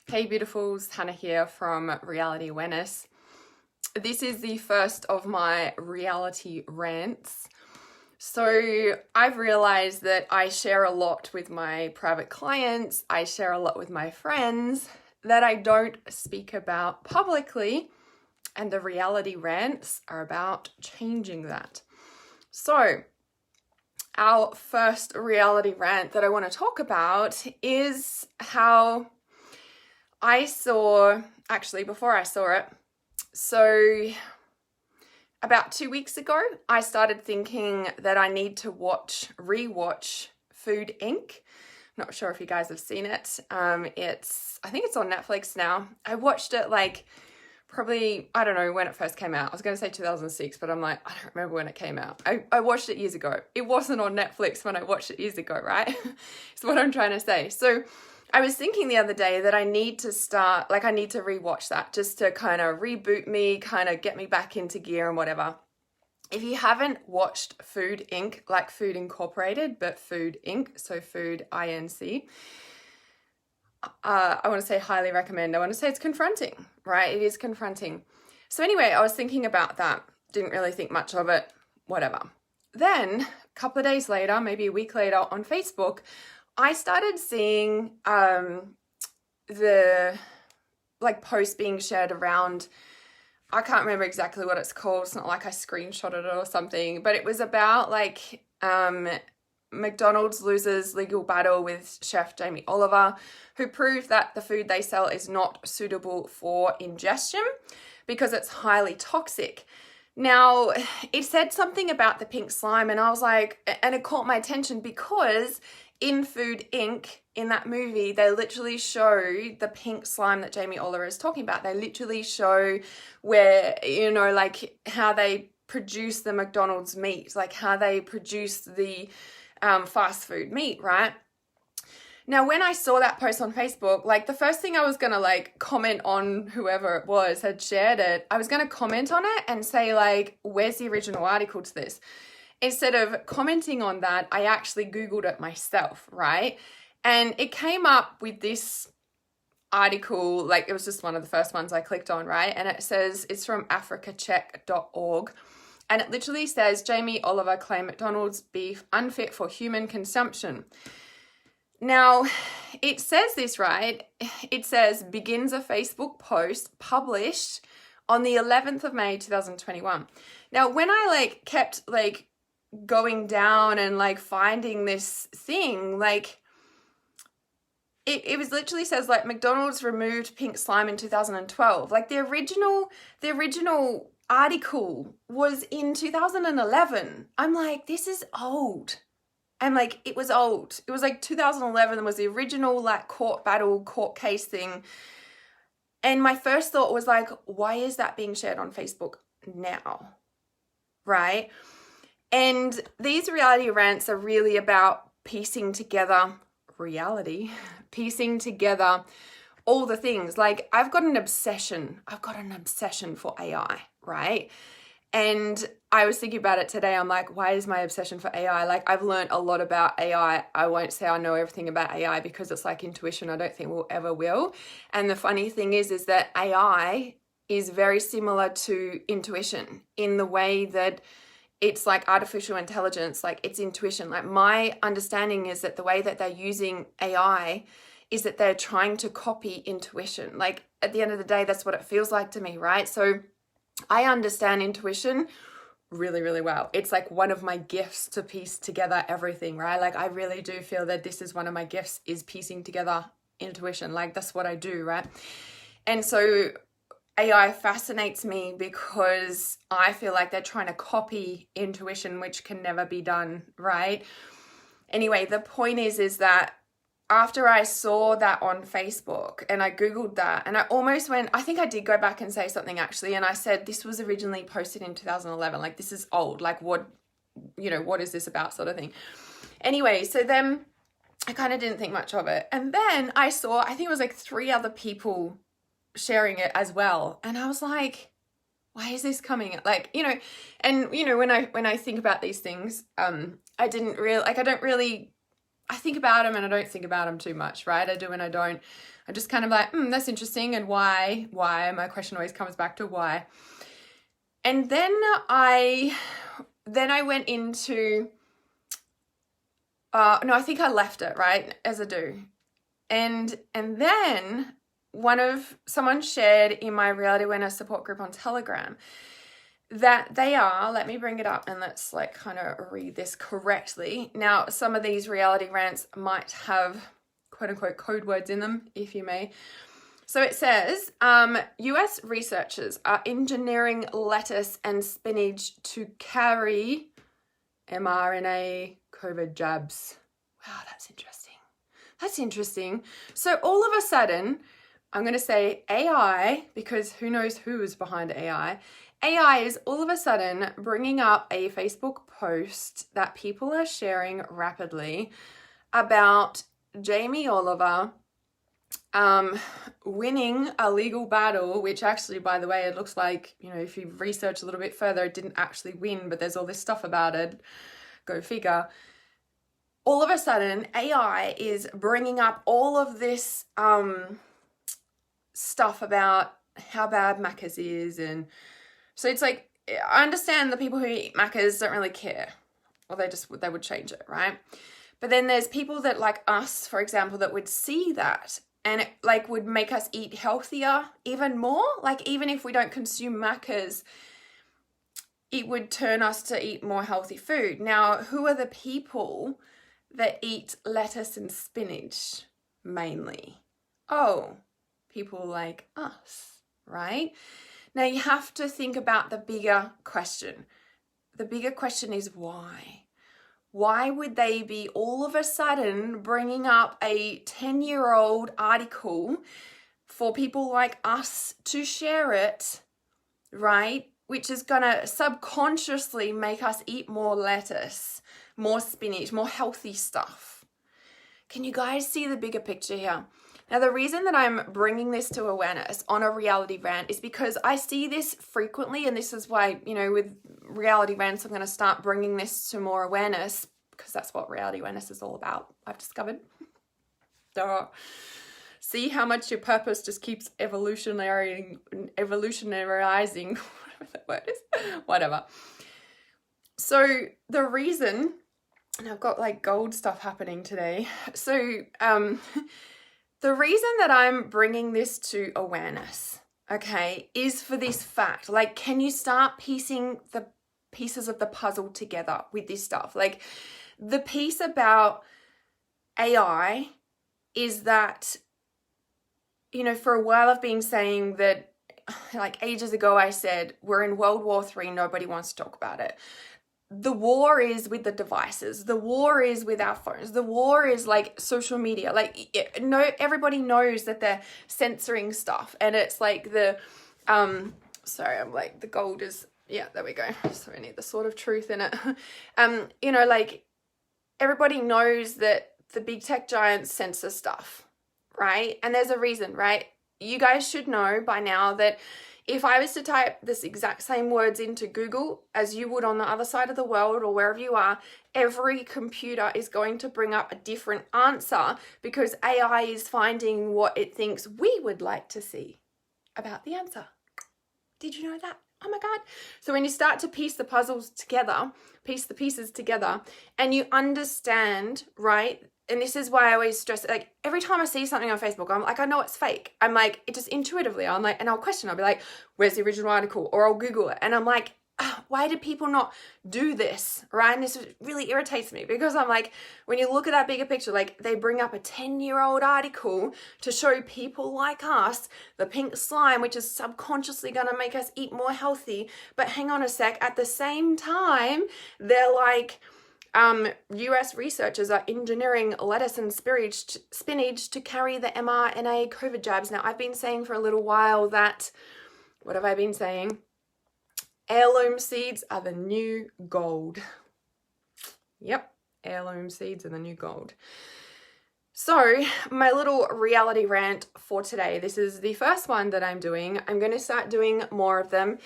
Hey beautifuls, Hannah here from Reality Awareness. This is the first of my reality rants. So I've realized that I share a lot with my private clients, I share a lot with my friends that I don't speak about publicly, and the reality rants are about changing that. So our first reality rant that I want to talk about is how before I saw it, so about 2 weeks ago, I started thinking that I need to rewatch Food Inc. Not sure if you guys have seen it. I think it's on Netflix now. I watched it probably, I don't know when it first came out. I was going to say 2006, but I'm like, I don't remember when it came out. I watched it years ago. It wasn't on Netflix when I watched it years ago, right? It's what I'm trying to say. So I was thinking the other day that I need to rewatch that just to kind of reboot me, kind of get me back into gear and whatever. If you haven't watched Food Inc., like Food Incorporated, but Food Inc., so Food INC, I want to say highly recommend. I want to say it's confronting, right? It is confronting. So anyway, I was thinking about that. Didn't really think much of it, whatever. Then a couple of days later, maybe a week later on Facebook, I started seeing the post being shared around, I can't remember exactly what it's called. It's not like I screenshotted it or something, but it was about McDonald's loses legal battle with chef Jamie Oliver, who proved that the food they sell is not suitable for ingestion because it's highly toxic. Now, it said something about the pink slime, and I was like, and it caught my attention because in Food Inc., in that movie, they literally show the pink slime that Jamie Oliver is talking about. They literally show where, how they produce the McDonald's meat, like how they produce the fast food meat, right? Now, when I saw that post on Facebook, the first thing I was going to comment on, whoever it was had shared it, I was going to comment on it and say where's the original article to this? Instead of commenting on that, I actually Googled it myself, right? And it came up with this article, it was just one of the first ones I clicked on, right? And it says, it's from africacheck.org. And it literally says, Jamie Oliver claimed McDonald's beef unfit for human consumption. Now, it says this, right? It says, begins a Facebook post published on the 11th of May, 2021. Now, when I kept going down and finding this thing, it was literally says McDonald's removed pink slime in 2012. The original article was in 2011. I'm like, this is old. I'm like, it was old. It was 2011 was the original court case thing. And my first thought was why is that being shared on Facebook now? Right? And these reality rants are really about piecing together reality, piecing together all the things. I've got an obsession for AI, right? And I was thinking about it today. I'm like, why is my obsession for AI? I've learned a lot about AI. I won't say I know everything about AI because it's intuition. I don't think we'll ever will. And the funny thing is that AI is very similar to intuition in the way that it's artificial intelligence, it's intuition. My understanding is that the way that they're using AI is that they're trying to copy intuition. At the end of the day, that's what it feels like to me, right? So I understand intuition really, really well. It's one of my gifts to piece together everything, right? I really do feel that this is one of my gifts, is piecing together intuition. That's what I do, right? And so AI fascinates me because I feel like they're trying to copy intuition, which can never be done, right? Anyway, the point is that after I saw that on Facebook and I Googled that, and I almost went, I think I did go back and say something actually, and I said, this was originally posted in 2011, this is old, what is this about, sort of thing. Anyway, so then I kind of didn't think much of it. And then I saw, I think it was 3 other people sharing it as well. And I was like, why is this coming? When I think about these things, I don't really I think about them and I don't think about them too much, right? I do and I don't. I'm just kind of like, that's interesting. And why? My question always comes back to why. And then I went into, no, I think I left it, right? As I do. And then someone shared in my reality awareness support group on Telegram that they are, let me bring it up and let's like kind of read this correctly. Now, some of these reality rants might have quote unquote code words in them, if you may. So it says, US researchers are engineering lettuce and spinach to carry mRNA COVID jabs. Wow, that's interesting. That's interesting. So all of a sudden, I'm going to say AI, because who knows who is behind AI. AI is all of a sudden bringing up a Facebook post that people are sharing rapidly about Jamie Oliver winning a legal battle, which actually, by the way, it looks like, if you research a little bit further, it didn't actually win, but there's all this stuff about it. Go figure. All of a sudden, AI is bringing up all of this stuff about how bad Macca's is. And so it's like, I understand the people who eat Macca's don't really care. Or they would change it, right? But then there's people that like us, for example, that would see that and it like would make us eat healthier even more. Like even if we don't consume Macca's, it would turn us to eat more healthy food. Now, who are the people that eat lettuce and spinach mainly? Oh, people like us, right? Now you have to think about the bigger question. The bigger question is why? Why would they be all of a sudden bringing up a 10-year-old article for people like us to share it, right? Which is gonna subconsciously make us eat more lettuce, more spinach, more healthy stuff. Can you guys see the bigger picture here? Now, the reason that I'm bringing this to awareness on a reality rant is because I see this frequently, and this is why, with reality rants, I'm going to start bringing this to more awareness, because that's what reality awareness is all about, I've discovered. See how much your purpose just keeps evolutionarizing, whatever that word is, whatever. So the reason, and I've got like gold stuff happening today. So, the reason that I'm bringing this to awareness, okay, is for this fact. Like, can you start piecing the pieces of the puzzle together with this stuff? Like, the piece about AI is that, for a while I've been saying that, like ages ago I said, we're in World War III, nobody wants to talk about it. The war is with the devices. The war is with our phones. The war is like social media. Like, everybody knows that they're censoring stuff, and it's like the the gold is, yeah, there we go. So I need the sword of truth in it. Like everybody knows that the big tech giants censor stuff, right? And there's a reason, right? You guys should know by now that if I was to type this exact same words into Google as you would on the other side of the world or wherever you are, every computer is going to bring up a different answer because AI is finding what it thinks we would like to see about the answer. Did you know that? Oh my God. So when you start to piece the pieces together, and you understand, right? And this is why I always stress, like every time I see something on Facebook, I'm like, I know it's fake. I'm like, it just intuitively, I'm like, and I'll question, I'll be like, where's the original article? Or I'll Google it. And I'm like, why do people not do this? Right? And this really irritates me because I'm like, when you look at that bigger picture, like they bring up a 10-year-old article to show people like us the pink slime, which is subconsciously going to make us eat more healthy. But hang on a sec, at the same time, they're like, US researchers are engineering lettuce and spinach to carry the mRNA COVID jabs. Now, I've been saying for a little while that, what have I been saying? Heirloom seeds are the new gold. Yep, heirloom seeds are the new gold. So, my little reality rant for today. This is the first one that I'm doing. I'm going to start doing more of them.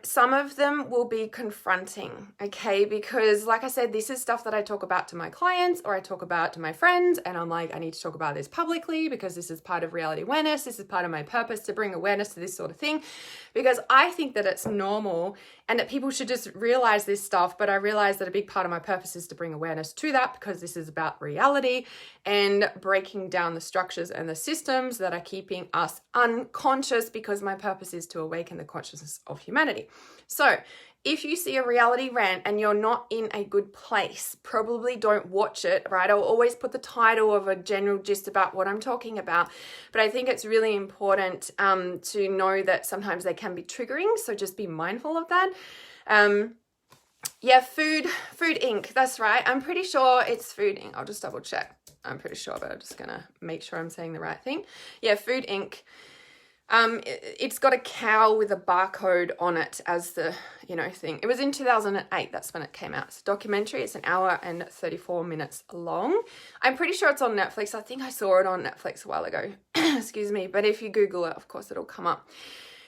Some of them will be confronting, okay? Because like I said, this is stuff that I talk about to my clients or I talk about to my friends, and I'm like, I need to talk about this publicly because this is part of reality awareness. This is part of my purpose to bring awareness to this sort of thing, because I think that it's normal and that people should just realize this stuff. But I realize that a big part of my purpose is to bring awareness to that, because this is about reality and breaking down the structures and the systems that are keeping us unconscious, because my purpose is to awaken the consciousness of humanity. So if you see a reality rant and you're not in a good place, probably don't watch it, right? I'll always put the title of a general gist about what I'm talking about, but I think it's really important to know that sometimes they can be triggering, so just be mindful of that. Yeah, Food Inc. That's right. I'm pretty sure it's Food Inc. I'll just double check. I'm pretty sure, but I'm just gonna make sure I'm saying the right thing. Yeah, Food Inc. It's got a cow with a barcode on it as the, thing. It was in 2008. That's when it came out. It's a documentary. It's an hour and 34 minutes long. I'm pretty sure it's on Netflix. I think I saw it on Netflix a while ago. Excuse me. But if you Google it, of course, it'll come up.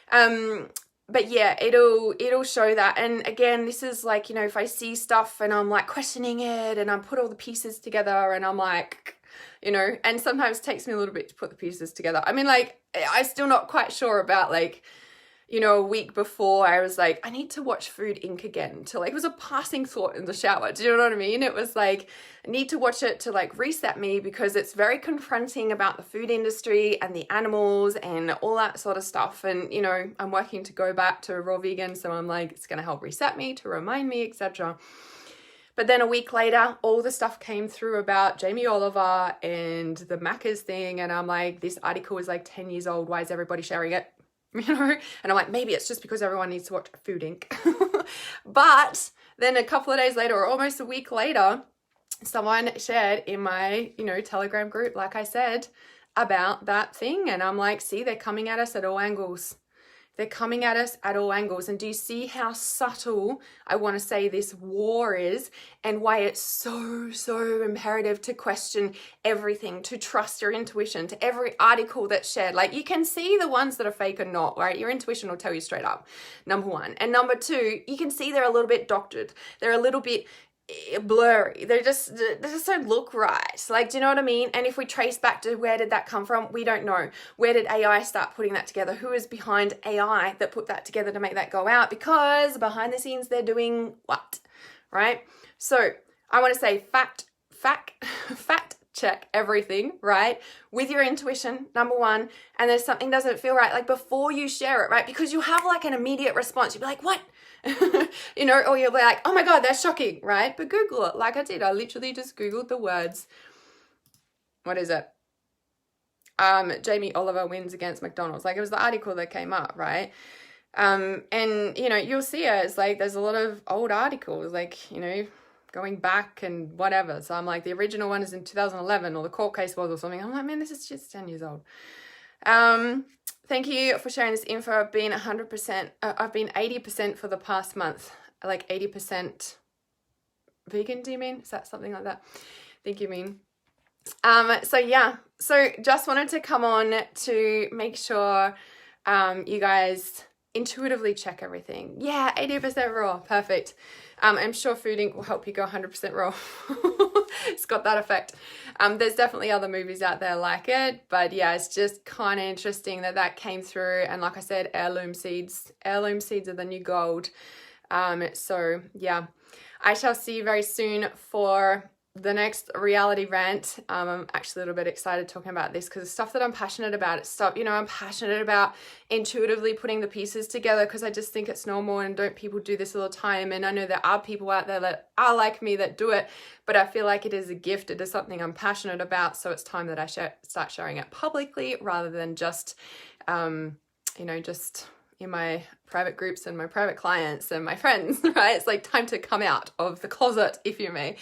But yeah, it'll show that. And again, this is like, if I see stuff and I'm like questioning it and I put all the pieces together and I'm like, and sometimes it takes me a little bit to put the pieces together. I mean, like, I'm still not quite sure about, like, a week before I was like, I need to watch Food Inc. again, to like, it was a passing thought in the shower. Do you know what I mean? It was like, I need to watch it to like reset me, because it's very confronting about the food industry and the animals and all that sort of stuff. And, I'm working to go back to raw vegan. So I'm like, it's going to help reset me, to remind me, etc. But then a week later, all the stuff came through about Jamie Oliver and the Macca's thing. And I'm like, this article is like 10 years old. Why is everybody sharing it? And I'm like, maybe it's just because everyone needs to watch Food Inc. But then a couple of days later, or almost a week later, someone shared in my, Telegram group, like I said, about that thing. And I'm like, see, they're coming at us at all angles. They're coming at us at all angles. And do you see how subtle, I want to say, this war is, and why it's so, so imperative to question everything, to trust your intuition, to every article that's shared. Like, you can see the ones that are fake or not, right? Your intuition will tell you straight up, number one. And number two, you can see they're a little bit doctored. They're a little bit blurry. They just don't look right. Like, do you know what I mean? And if we trace back to where did that come from, we don't know. Where did AI start putting that together? Who is behind AI that put that together to make that go out? Because behind the scenes, they're doing what, right? So I want to say fact check everything, right? With your intuition, number one. And there's something doesn't feel right, like before you share it, right? Because you have like an immediate response. You'll be like, what? Or you'll be like, oh my God, that's shocking, right? But Google it like I did. I literally just Googled the words. What is it? Jamie Oliver wins against McDonald's. Like, it was the article that came up, right? And, you'll see it. It's like, there's a lot of old articles, like, going back and whatever. So I'm like, the original one is in 2011, or the court case was, or something. I'm like, man, this is just 10 years old. Thank you for sharing this info. I've been 100%, I've been 80% for the past month, like 80% vegan, do you mean? Is that something like that? I think you mean. So just wanted to come on to make sure you guys intuitively check everything. Yeah, 80% raw, perfect. I'm sure Food Inc. will help you go 100% raw. It's got that effect. There's definitely other movies out there like it, but yeah, it's just kind of interesting that came through. And like I said, heirloom seeds are the new gold. So yeah, I shall see you very soon for the next reality rant. I'm actually a little bit excited talking about this because it's stuff that I'm passionate about. It's stuff, I'm passionate about intuitively putting the pieces together, because I just think it's normal, and don't people do this all the time? And I know there are people out there that are like me that do it, but I feel like it is a gift. It is something I'm passionate about. So it's time that I start sharing it publicly, rather than just, just in my private groups and my private clients and my friends, right? It's like time to come out of the closet, if you may.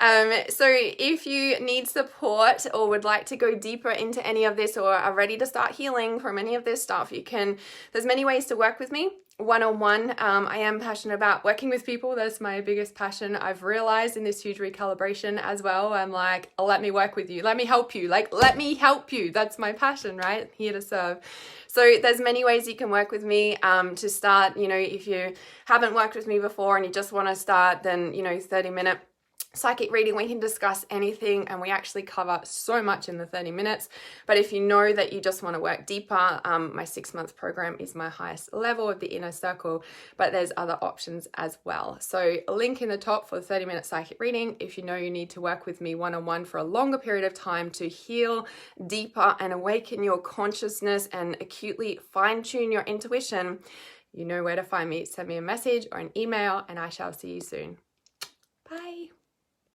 So if you need support or would like to go deeper into any of this or are ready to start healing from any of this stuff, there's many ways to work with me. One-on-one. I am passionate about working with people. That's my biggest passion. I've realized in this huge recalibration as well. I'm like, let me work with you. Let me help you. Like, let me help you. That's my passion, right? Here to serve. So there's many ways you can work with me to start. If you haven't worked with me before and you just want to start, then 30-minute psychic reading, we can discuss anything and we actually cover so much in the 30 minutes. But if you know that you just want to work deeper, my 6-month program is my highest level of the inner circle, but there's other options as well. So a link in the top for the 30-minute psychic reading. If you know you need to work with me one-on-one for a longer period of time to heal deeper and awaken your consciousness and acutely fine-tune your intuition, you know where to find me. Send me a message or an email and I shall see you soon.